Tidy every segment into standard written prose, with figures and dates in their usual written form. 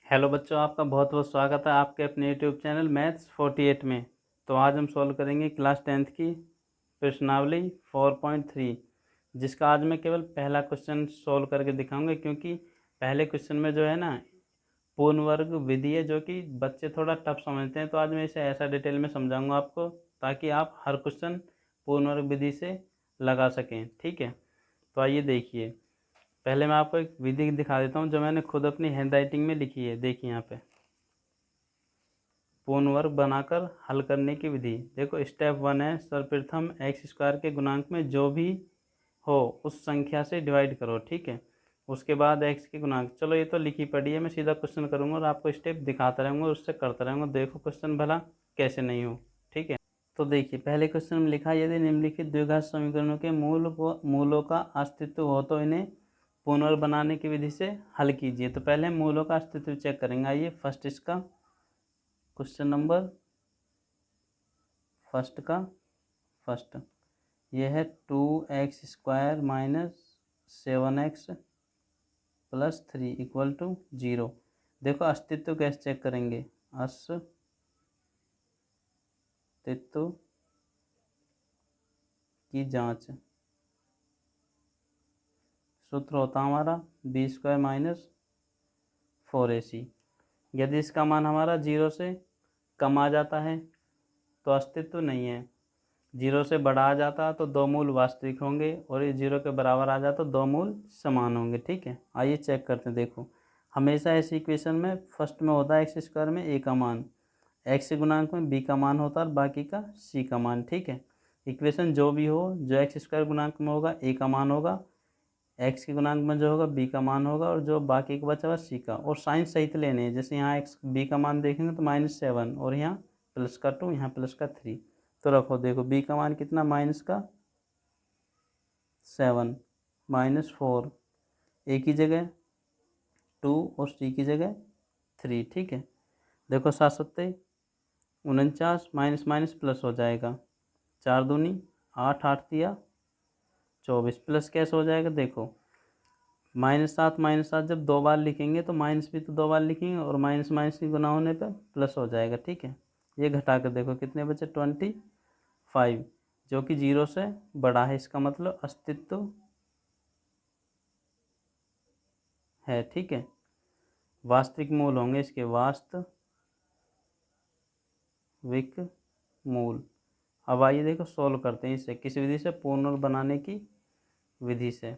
Hello बच्चों, आपका बहुत बहुत स्वागत है आपके अपने यूट्यूब चैनल मैथ्स 48 में। तो आज हम सॉल्व करेंगे क्लास 10th की प्रश्नावली 4.3, जिसका आज मैं केवल पहला क्वेश्चन सॉल्व करके दिखाऊंगा, क्योंकि पहले क्वेश्चन में जो है ना पूर्ण वर्ग विधि है, जो कि बच्चे थोड़ा टफ समझते हैं। तो आज मैं इसे ऐसा डिटेल में समझाऊंगा आपको, ताकि आप हर क्वेश्चन पूर्ण वर्ग विधि से लगा सकें। ठीक है, तो आइए देखिए। पहले मैं आपको एक विधि दिखा देता हूँ जो मैंने खुद अपनी हैंड राइटिंग में लिखी है। देखिए यहाँ पे पूर्ण वर्ग बनाकर हल करने की विधि। देखो स्टेप 1 है, सर्वप्रथम एक्स स्क्वायर के गुणांक में जो भी हो उस संख्या से डिवाइड करो। ठीक है, उसके बाद एक्स के गुणांक, चलो ये तो लिखी पड़ी है, मैं सीधा क्वेश्चन करूँगा और आपको स्टेप दिखाता रहूँगा, उससे करता रहूँगा। देखो क्वेश्चन भला कैसे नहीं हो। ठीक है, तो देखिए पहले क्वेश्चन में लिखा, यदि निम्नलिखित द्विघात समीकरणों के मूलों का अस्तित्व हो तो इन्हें पुनर्वर्ग बनाने की विधि से हल कीजिए। तो पहले मूलों का अस्तित्व चेक करेंगे। आइए फर्स्ट इसका क्वेश्चन नंबर फर्स्ट ये है 2x² minus 7x plus 3 equal to 0। देखो अस्तित्व कैसे चेक करेंगे, अस्तित्व की जांच। सूत्र होता हमारा b² माइनस 4ac। यदि इसका मान हमारा 0 से कम आ जाता है तो अस्तित्व नहीं है, 0 से बड़ा आ जाता तो दो मूल वास्तविक होंगे, और ये 0 के बराबर आ जाता तो दो मूल समान होंगे। ठीक है, आइए चेक करते हैं। देखो हमेशा ऐसी इक्वेशन में फर्स्ट में होता है x² में a का मान, x के गुणांक में b का मान होता है और बाकी का c का मान। ठीक है, इक्वेशन जो भी हो, जो x² गुणांक में होगा a का मान होगा, x के गुणांक में जो होगा b का मान होगा, और जो बाकी का बचा हुआ c का। और साइन सहित लेने हैं, जैसे यहाँ x b का मान देखेंगे तो -7, और यहाँ प्लस का 2, यहाँ प्लस का 3। तो रखो, देखो b का मान कितना, -7 -4, a की जगह 2 और c की जगह 3। ठीक है, देखो 7 सत्ते 49, माइनस माइनस प्लस हो जाएगा, 4 दूनी 8, 8 दिया 24, प्लस कैसे हो जाएगा। देखो -7 जब दो बार लिखेंगे तो माइनस भी तो दो बार लिखेंगे, और माइनस माइनस की गुना होने पर प्लस हो जाएगा। ठीक है, ये घटा कर देखो कितने बचे, 25, जो कि 0 से बड़ा है। इसका मतलब अस्तित्व है। ठीक है, वास्तविक मूल होंगे इसके, वास्तविक मूल। अब आइए देखो सोल्व करते हैं इसे किस विधि से, पूर्ण वर्ग बनाने की विधि से।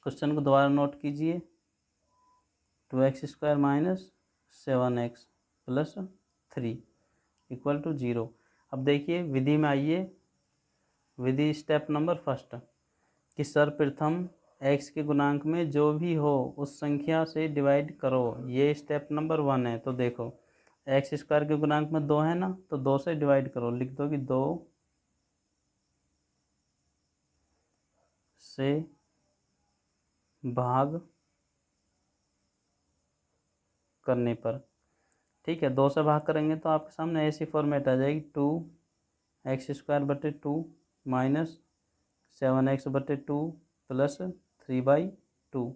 क्वेश्चन को दोबारा नोट कीजिए, 2x² minus 7x plus 3 equal to 0। अब देखिए विधि में आइए, विधि स्टेप नंबर फर्स्ट, कि सर्वप्रथम x के गुणांक में जो भी हो उस संख्या से डिवाइड करो। ये स्टेप नंबर 1 है। तो देखो x² के गुणांक में 2 है ना, तो 2 से डिवाइड करो, लिख दो कि 2 से भाग करने पर। ठीक है, 2 से भाग करेंगे तो आपके सामने ऐसी फॉर्मेट आ जाएगी, 2x² बटे 2 minus 7x/2 plus 3/2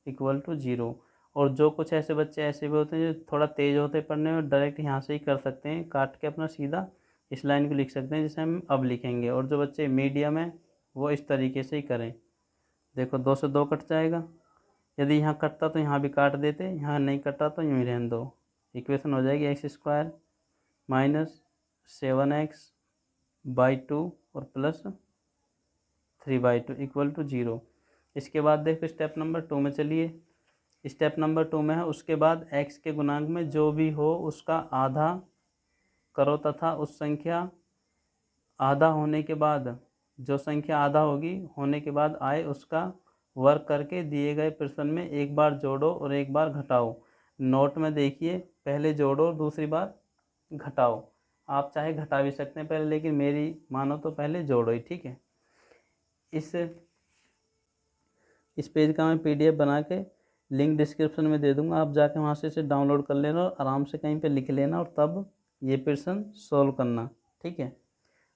equal to 0। और जो कुछ ऐसे बच्चे ऐसे भी होते हैं जो थोड़ा तेज़ होते हैं पढ़ने में, डायरेक्ट यहाँ से ही कर सकते हैं, काट के अपना सीधा इस लाइन को लिख सकते हैं, जिसे हम अब लिखेंगे। और जो बच्चे मीडियम है वो इस तरीके से ही करें। देखो 2 से 2 कट जाएगा, यदि यहाँ कटता तो यहाँ भी काट देते, यहाँ नहीं कटा तो यूँ ही रहने दो। इक्वेशन हो जाएगी x² माइनस 7x/2 और प्लस 3/2 इक्वल टू 0। इसके बाद देखो स्टेप नंबर 2 में चलिए। स्टेप नंबर 2 में है, उसके बाद x के गुणांक में जो भी हो उसका आधा करो, तथा उस संख्या आधा होने के बाद, जो संख्या आधा होगी होने के बाद आए उसका वर्ग करके दिए गए प्रश्न में एक बार जोड़ो और एक बार घटाओ। नोट में देखिए, पहले जोड़ो और दूसरी बार घटाओ। आप चाहे घटा भी सकते हैं पहले, लेकिन मेरी मानो तो पहले जोड़ो ही। ठीक है, इस पेज का मैं PDF बना के लिंक डिस्क्रिप्शन में दे दूंगा, आप जाके वहाँ से इसे डाउनलोड कर लेना और आराम से कहीं पे लिख लेना, और तब ये प्रश्न सोल्व करना। ठीक है,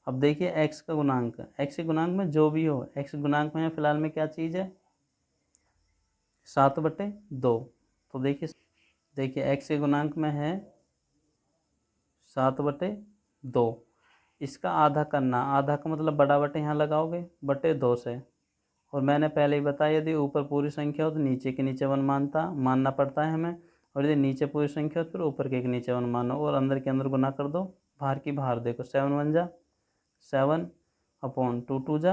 अब देखिए x का गुणांक, x के गुणांक में जो भी हो, x गुणांक में फिलहाल में क्या चीज़ है, 7/2। तो देखिए देखिए x के गुणांक में है 7/2। इसका आधा करना, आधा का मतलब बड़ा बटे यहाँ लगाओगे बटे 2 से। और मैंने पहले ही बताया यदि ऊपर पूरी संख्या हो तो नीचे के नीचे 1 मानना पड़ता है हमें, और यदि नीचे पूरी संख्या हो तो फिर ऊपर के नीचे 1 मानो, और अंदर के अंदर गुना कर दो, बाहर की बाहर देखो। 7 × 1 = 7 अपॉन 2 × 2 =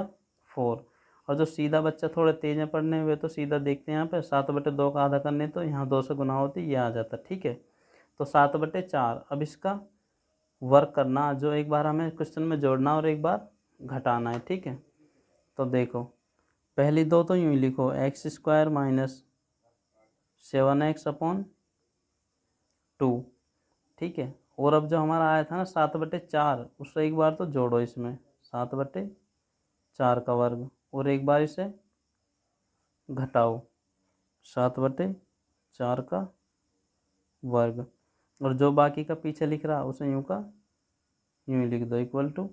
4। और जो सीधा बच्चा थोड़े तेज है पढ़ने में, वे तो सीधा देखते हैं यहाँ पे 7/2 का आधा करने तो यहाँ 2 से गुना होती ये आ जाता। ठीक है, तो 7/4। अब इसका वर्क करना, जो एक बार हमें क्वेश्चन में जोड़ना और एक बार घटाना है। ठीक है, तो देखो पहली दो तो यूँ ही लिखो, x² - 7x/2। ठीक है, और अब जो हमारा आया था ना 7/4, उससे एक बार तो जोड़ो इसमें 7/4 का वर्ग, और एक बार इसे घटाओ 7/4 का वर्ग, और जो बाकी का पीछे लिख रहा उसे यूँ का यूँ ही लिख दो =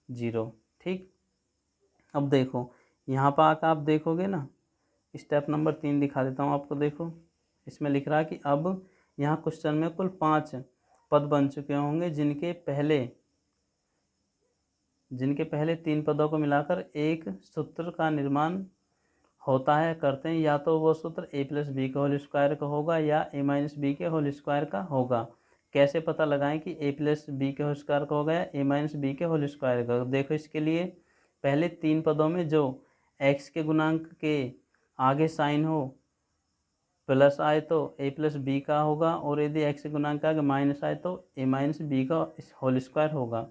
0। ठीक, अब देखो यहाँ पर आकर आप देखोगे ना, स्टेप नंबर 3 दिखा देता हूँ आपको। देखो इसमें लिख रहा है कि अब यहाँ क्वेश्चन में कुल 5 पद बन चुके होंगे, जिनके पहले 3 पदों को मिलाकर एक सूत्र का निर्माण होता है, करते हैं। या तो वो सूत्र a + b के होल स्क्वायर का होगा या a - b के होल स्क्वायर का होगा। कैसे पता लगाएं कि a + b के होल स्क्वायर का होगा या a - b के होल स्क्वायर का? देखो इसके लिए पहले 3 पदों में जो x के गुणांक के आगे साइन हो प्लस आए तो a + b का होगा, और यदि x के गुणांक के आगे माइनस आए तो a - b का होल स्क्वायर होगा।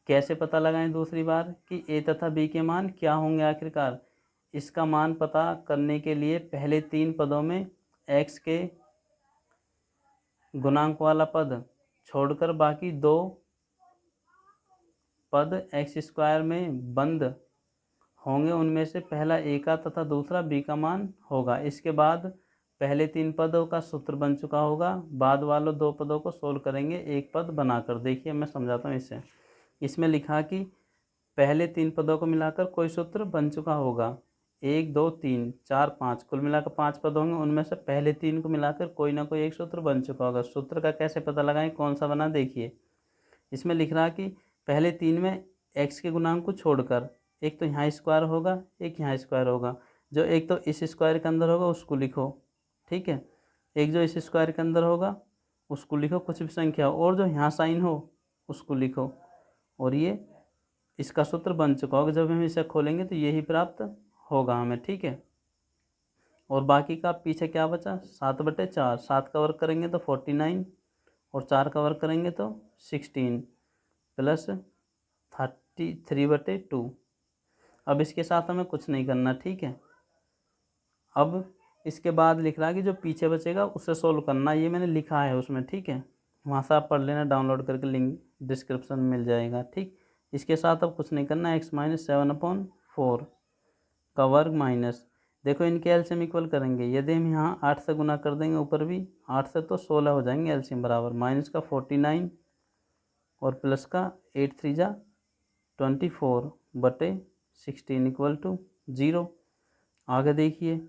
कैसे पता लगाएं दूसरी बार कि a तथा b के मान क्या होंगे आखिरकार? इसका मान पता करने के लिए पहले 3 पदों में x के गुणांक वाला पद छोड़कर बाकी 2 पद x² में बंद होंगे, उनमें से पहला a का तथा दूसरा b का मान होगा। इसके बाद पहले 3 पदों का सूत्र बन चुका होगा, बाद वालों 2 पदों को सोल्व करेंगे एक पद बनाकर। देखिए मैं समझाता हूँ इसे। इसमें लिखा कि पहले 3 पदों को मिलाकर कोई सूत्र बन चुका होगा, 1 2 3 4 5 कुल मिलाकर 5 पद होंगे, उनमें से पहले 3 को मिलाकर कोई ना कोई एक सूत्र बन चुका होगा। सूत्र का कैसे पता लगाएं, कौन सा बना? देखिए इसमें लिख रहा कि पहले 3 में x के गुणांक को छोड़कर एक तो यहाँ स्क्वायर होगा, एक यहाँ स्क्वायर होगा। जो एक तो इस स्क्वायर के अंदर होगा उसको लिखो, ठीक है, एक जो इस स्क्वायर के अंदर होगा उसको लिखो, कुछ भी संख्या हो, और जो यहाँ साइन हो उसको लिखो, और ये इसका सूत्र बन चुका होगा। जब हम इसे खोलेंगे तो यही प्राप्त होगा हमें। ठीक है, और बाकी का पीछे क्या बचा? 7/4। 7 का वर्ग करेंगे तो 49, और 4 का वर्ग करेंगे तो 16 प्लस 33/2। अब इसके साथ हमें कुछ नहीं करना। ठीक है, अब इसके बाद लिख रहा है कि जो पीछे बचेगा उससे सोल्व करना, ये मैंने लिखा है उसमें। ठीक है, वहाँ से आप पढ़ लेना, डाउनलोड करके लिंक डिस्क्रिप्शन में मिल जाएगा। ठीक, इसके साथ अब कुछ नहीं करना। x - 7/4 का वर्ग माइनस, देखो इनके एलसीएम इक्वल करेंगे। यदि हम यहाँ 8 से गुना कर देंगे ऊपर भी 8 से तो 16 हो जाएंगे एलसीएम बराबर, माइनस का 49 और प्लस का 8 3 जा 24/16 = 0। आगे देखिए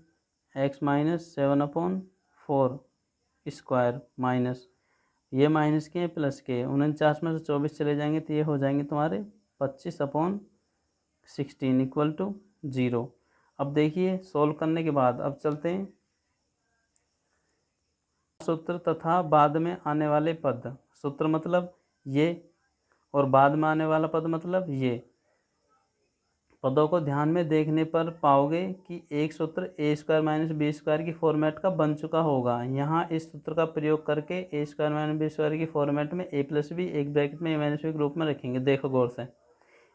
x - 7/4 स्क्वायर माइनस, ये माइनस के प्लस के, 49 में से 24 चले जाएंगे तो ये हो जाएंगे तुम्हारे 25/16 = 0। अब देखिए सोल्व करने के बाद अब चलते हैं सूत्र तथा बाद में आने वाले पद। सूत्र मतलब ये, और बाद में आने वाला पद मतलब ये। पदों को ध्यान में देखने पर पाओगे कि एक सूत्र a² - b² की फॉर्मेट का बन चुका होगा। यहाँ इस सूत्र का प्रयोग करके a² - b² की फॉर्मेट में a + b एक ब्रैकेट में a - b के रूप में रखेंगे। देखो गौर से,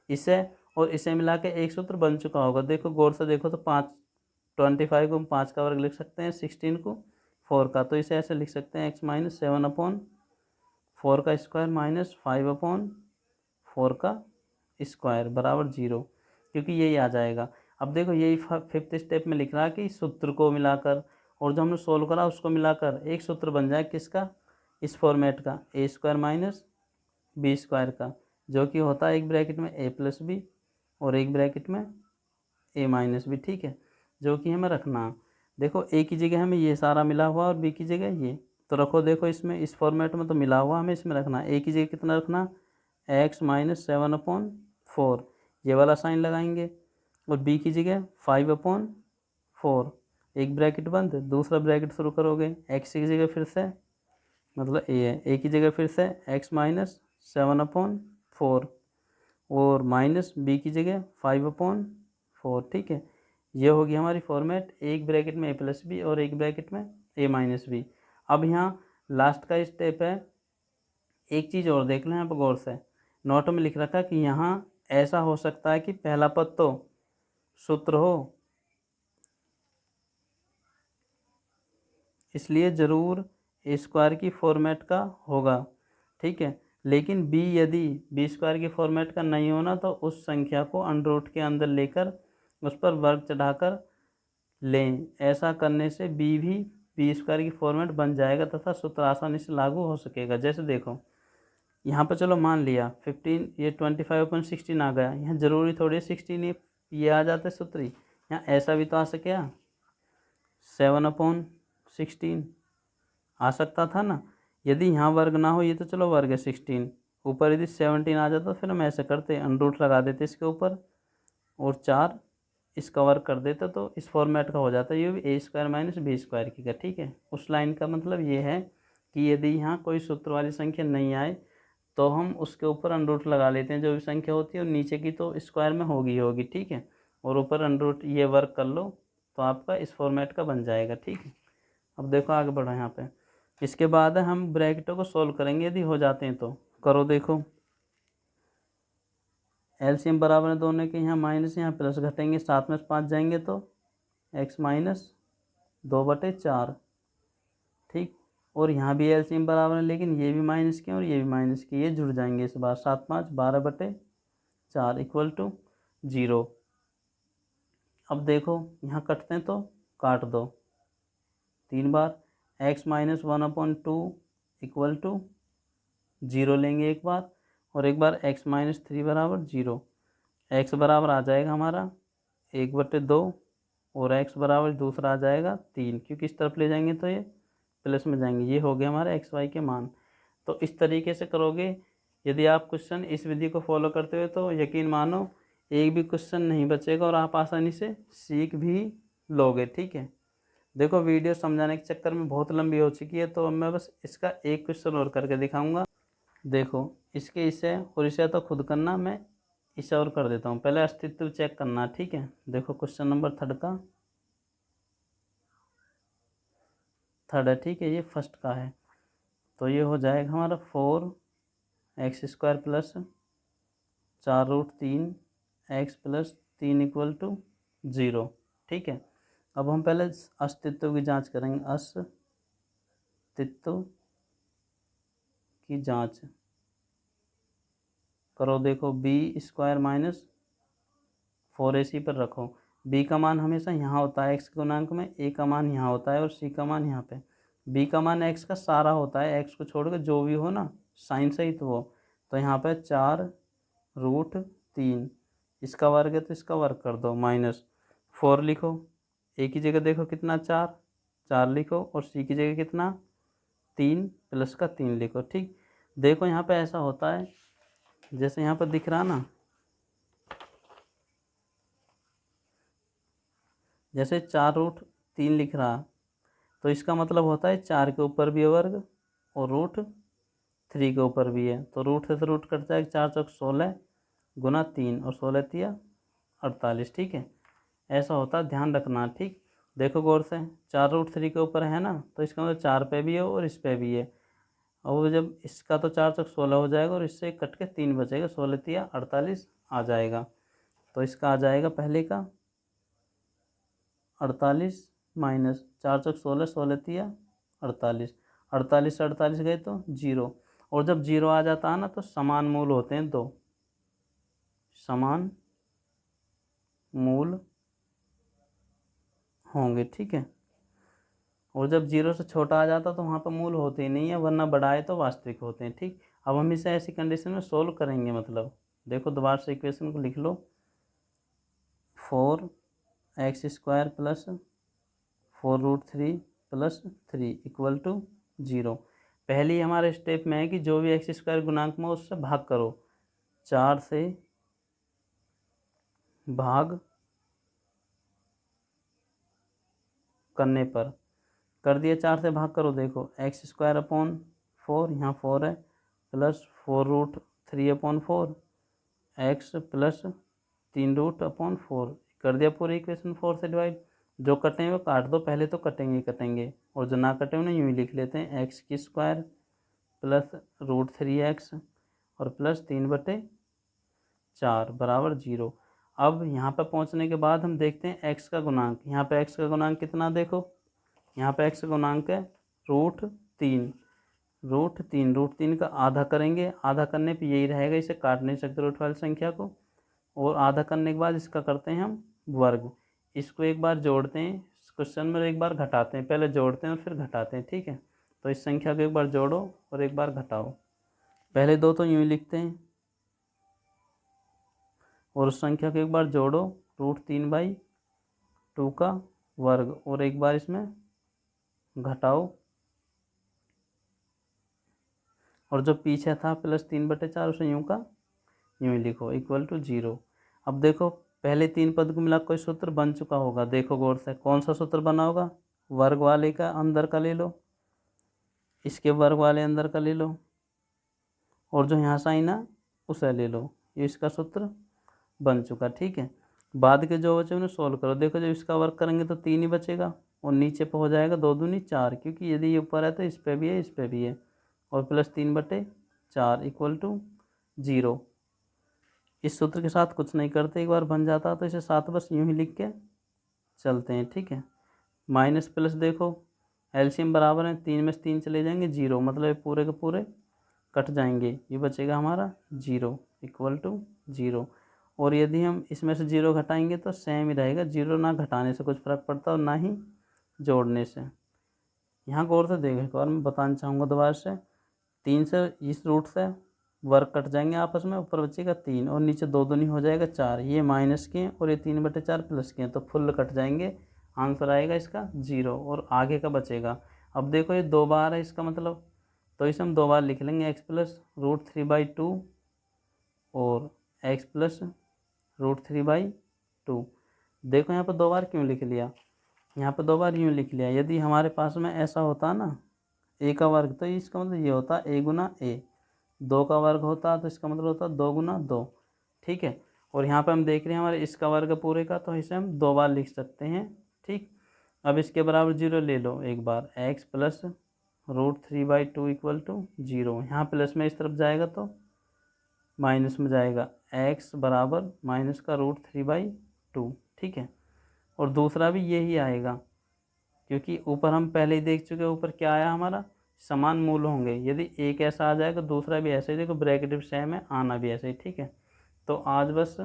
इसे और इसे मिला के एक सूत्र बन चुका होगा। देखो गौर से देखो तो 25 को हम 5 का वर्ग लिख सकते हैं, 16 को 4 का, तो इसे ऐसे लिख सकते हैं x - 7/4 का स्क्वायर माइनस 5/4 का स्क्वायर बराबर 0, क्योंकि यही आ जाएगा। अब देखो यही 5th स्टेप में लिख रहा है कि सूत्र को मिलाकर और जो हमने सोल्व करा उसको मिलाकर एक सूत्र बन जाए किसका? इस फॉर्मेट का, a² - b² का, जो कि होता है एक ब्रैकेट में a + b और एक ब्रैकेट में a - b। ठीक है, जो कि हमें रखना। देखो ए की जगह हमें ये सारा मिला हुआ और बी की जगह ये, तो रखो। देखो इसमें इस फॉर्मेट में तो मिला हुआ हमें इसमें रखना है। ए की जगह कितना रखना, x माइनस 7/4, ये वाला साइन लगाएंगे। और बी की जगह 5/4, एक ब्रैकेट बंद, दूसरा ब्रैकेट शुरू करोगे। एक्स की जगह फिर से, मतलब ए है, ए की जगह फिर से x माइनस 7/4 और माइनस बी की जगह 5/4। ठीक है, ये होगी हमारी फॉर्मेट, एक ब्रैकेट में a प्लस बी और एक ब्रैकेट में a माइनस बी। अब यहाँ लास्ट का स्टेप है, एक चीज़ और देख लें यहाँ पर गौर से। नोट में लिख रखा है कि यहाँ ऐसा हो सकता है कि पहला पद तो सूत्र हो, इसलिए ज़रूर ए स्क्वायर की फॉर्मेट का होगा। ठीक है, लेकिन बी यदि बी स्क्वायर की फॉर्मेट का नहीं होना तो उस संख्या को अंडर रूट के अंदर लेकर उस पर वर्ग चढ़ाकर लें। ऐसा करने से बी भी बी स्क्वायर की फॉर्मेट बन जाएगा तथा सूत्र आसानी से लागू हो सकेगा। जैसे देखो यहाँ पर, चलो मान लिया 15, ये 25/16 आ गया। यहाँ ज़रूरी थोड़ी 16 ये आ जाता है सूत्र ही, यहाँ ऐसा भी तो आ सके, 7/16 आ सकता था ना। यदि यहाँ वर्ग ना हो, ये तो चलो वर्ग है 16, ऊपर यदि 17 आ जाता तो फिर हम ऐसे करते, अंडर रूट लगा देते इसके ऊपर और 4 इसका वर्ग कर देते, तो इस फॉर्मेट का हो जाता है। ये भी ए स्क्वायर माइनस बी स्क्वायर की का। ठीक है, उस लाइन का मतलब ये है कि यदि यहाँ कोई सूत्र वाली संख्या नहीं आए तो हम उसके ऊपर अंडर रूट लगा लेते हैं, जो भी संख्या होती है, और नीचे की तो स्क्वायर में होगी होगी। ठीक है, और ऊपर अंडर रूट ये वर्क कर लो तो आपका इस फॉर्मेट का बन जाएगा। ठीक है, अब देखो आगे बढ़ो यहाँ पे। इसके बाद हम ब्रैकेटों को सोल्व करेंगे, यदि हो जाते हैं तो करो। देखो एलसीएम बराबर है दोनों के, यहाँ माइनस यहाँ प्लस घटेंगे, 7 में 5 जाएंगे तो x माइनस 2/4। ठीक, और यहाँ भी एलसीएम बराबर है, लेकिन ये भी माइनस के और ये भी माइनस के, ये जुड़ जाएंगे इस बार। 7 5 12/4 इक्वल टू 0। अब देखो यहाँ कटते हैं तो काट दो 3 बार। x माइनस 1/2 इक्वल टू 0 लेंगे एक बार, और एक बार x माइनस 3 बराबर 0। x बराबर आ जाएगा हमारा 1/2 और x बराबर दूसरा आ जाएगा 3, क्योंकि इस तरफ ले जाएंगे तो ये प्लस में जाएंगे। ये हो गए हमारे एक्स वाई के मान। तो इस तरीके से करोगे यदि आप क्वेश्चन इस विधि को फॉलो करते हुए, तो यकीन मानो एक भी क्वेश्चन नहीं बचेगा और आप आसानी से सीख भी लोगे। ठीक है, देखो वीडियो समझाने के चक्कर में बहुत लंबी हो चुकी है, तो मैं बस इसका एक क्वेश्चन और करके दिखाऊंगा। देखो इसके इसे और इसे तो खुद करना, मैं इसे और कर देता हूँ। पहले अस्तित्व चेक करना। ठीक है, देखो क्वेश्चन नंबर थर्ड है। ठीक है, ये फर्स्ट का है, तो ये हो जाएगा हमारा 4x² plus 4√3 x plus 3 equal to 0। ठीक है, अब हम पहले अस्तित्व की जांच करेंगे। अस्तित्व की जांच करो। देखो b² माइनस 4ac पर रखो। b का मान हमेशा यहाँ होता है x के गुणांक में, a का मान यहाँ होता है और c का मान यहाँ पे। b का मान x का सारा होता है, x को छोड़कर जो भी हो ना साइन सहित वो। तो यहाँ पे 4√3, इसका वर्ग है तो इसका वर्ग कर दो, माइनस 4 लिखो। a की जगह देखो कितना 4 लिखो, और c की जगह कितना 3 प्लस का 3 लिखो। ठीक, देखो यहाँ पे ऐसा होता है जैसे यहाँ पर दिख रहा ना, जैसे 4√3 लिख रहा, तो इसका मतलब होता है 4 के ऊपर भी है वर्ग और √3 के ऊपर भी है। तो रूट से तो रूट कटता है, 4 चौक 16 गुना 3 और 16 तिया 48। ठीक है, ऐसा होता है, ध्यान रखना। ठीक, देखो गौर से, 4√3 के ऊपर है ना, तो इसका मतलब 4 पे भी है और इस पे भी है। और जब इसका तो 4 चौक 16 हो जाएगा और इससे कट के 3 बचेगा, 16 तिया 48 आ जाएगा। तो इसका आ जाएगा पहले का 48 माइनस 4 चौक 16, 16 तिया 48, 48 से 48 गए तो 0। और जब 0 आ जाता है ना तो समान मूल होते हैं, दो समान मूल होंगे। ठीक है, और जब 0 से छोटा आ जाता तो वहाँ पर मूल होते ही नहीं है, वरना बड़ा है तो वास्तविक होते हैं। ठीक, अब हम इसे ऐसी कंडीशन में सोल्व करेंगे। मतलब देखो दोबारा से इक्वेशन को लिख लो, 4x² plus 4√3 plus 3 equal to 0। पहली हमारे स्टेप में है कि जो भी एक्स स्क्वायर गुणांक में उससे भाग करो, 4 से भाग करने पर कर दिया, 4 से भाग करो, देखो एक्स स्क्वायर अपॉन 4, यहाँ 4 है, प्लस 4√3/4 एक्स प्लस 3√4 कर दिया पूरी इक्वेशन 4 से डिवाइड। जो कटेंगे वो काट दो, पहले तो कटेंगे ही कटेंगे, और जो ना कटे उन्हें यूँ ही लिख लेते हैं, एक्स की स्क्वायर प्लस √3x और प्लस 3/4 बराबर 0। अब यहाँ पर पहुँचने के बाद हम देखते हैं एक्स का गुणांक। यहाँ पे एक्स का गुणांक कितना, देखो यहाँ पे एक्स का गुणांक है √3। √3 का आधा करेंगे, आधा करने पे यही रहेगा, इसे काट नहीं सकते रूट वाली संख्या को, और आधा करने के बाद इसका करते हैं हम वर्ग। इसको एक बार जोड़ते हैं क्वेश्चन में, एक बार घटाते हैं, पहले जोड़ते हैं और फिर घटाते हैं, ठीक है। तो इस संख्या को एक बार जोड़ो और एक बार घटाओ, पहले दो तो यूँ ही लिखते हैं, और उस संख्या को एक बार जोड़ो √3/2 का वर्ग, और एक बार इसमें घटाओ, और जो पीछे था प्लस 3/4 उसे यूँ का यूँ ही लिखो इक्वल टू 0। अब देखो पहले 3 पद को मिला कोई सूत्र बन चुका होगा, देखो गौर से कौन सा सूत्र बना होगा, वर्ग वाले का अंदर का ले लो, इसके वर्ग वाले अंदर का ले लो, और जो यहाँ साइन है उसे ले लो, ये इसका सूत्र बन चुका, ठीक है। बाद के जो बचे उन्हें सोल्व करो, देखो जब इसका वर्ग करेंगे तो 3 ही बचेगा, और नीचे पे हो जाएगा 2 दूनी 4, क्योंकि यदि ये ऊपर है तो इस पर भी है इस पर भी है, और प्लस 3/4 इक्वल टू 0। इस सूत्र के साथ कुछ नहीं करते, एक बार बन जाता तो इसे साथ बस यूँ ही लिख के चलते हैं, ठीक है। माइनस प्लस देखो एलसीएम बराबर है, 3 में से 3 चले जाएंगे 0, मतलब ये पूरे के पूरे कट जाएंगे, ये बचेगा हमारा 0 इक्वल टू 0। और यदि हम इसमें से 0 घटाएंगे तो सेम ही रहेगा, 0 ना घटाने से कुछ फ़र्क पड़ता और ना ही जोड़ने से। यहाँ गौर से देखो एक बार मैं बताना चाहूँगा दोबारा से, 3 से इस रूट से वर्ग कट जाएंगे आपस में, ऊपर बचेगा 3 और नीचे 2 दूनी हो जाएगा 4, ये माइनस के हैं और ये 3/4 प्लस के हैं, तो फुल कट जाएंगे, आंसर आएगा इसका 0, और आगे का बचेगा। अब देखो ये 2 बार है इसका मतलब, तो इसे हम 2 बार लिख लेंगे, x प्लस √3/2 और x प्लस √3/2। देखो यहाँ पर 2 बार क्यों लिख लिया, यहाँ पर 2 बार यूँ लिख लिया, यदि हमारे पास में ऐसा होता ना a का वर्ग, तो इसका मतलब ये होता a गुना a, 2 का वर्ग होता तो इसका मतलब होता 2 गुना 2, ठीक है। और यहाँ पे हम देख रहे हैं हमारे इसका वर्ग पूरे का, तो इसे हम 2 बार लिख सकते हैं, ठीक। अब इसके बराबर 0 ले लो एक बार, x प्लस √3/2 इक्वल टू 0, यहाँ प्लस में इस तरफ जाएगा तो माइनस में जाएगा, x बराबर माइनस का √3/2, ठीक है। और दूसरा भी यही आएगा, क्योंकि ऊपर हम पहले ही देख चुके हैं, ऊपर क्या आया हमारा, समान मूल होंगे, यदि एक ऐसा आ जाएगा दूसरा भी ऐसे ही, देखो ब्रैकेट भी सेम है, आना भी ऐसे ही, ठीक है। तो आज बस